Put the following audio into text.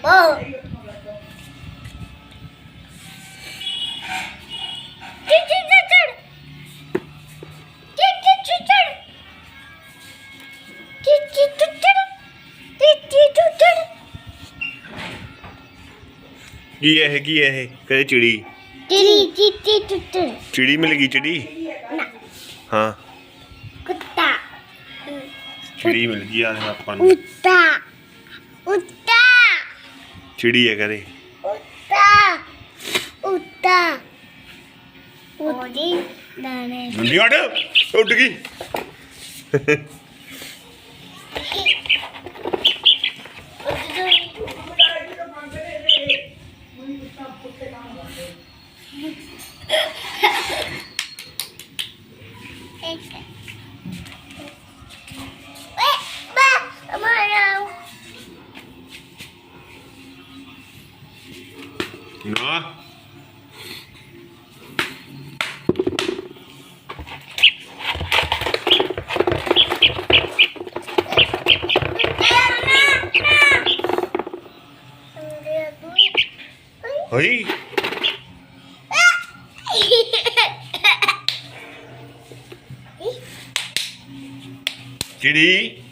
Oh. की है कहे चिड़ी चिड़ी मिल गई चिड़ी हाँ कुत्ता चिड़ी मिल गई अपन कुत्ता कुत्ता चिड़ी है कहे कुत्ता कुत्ता ओदी दाने उठ गई ना हई चिड़ी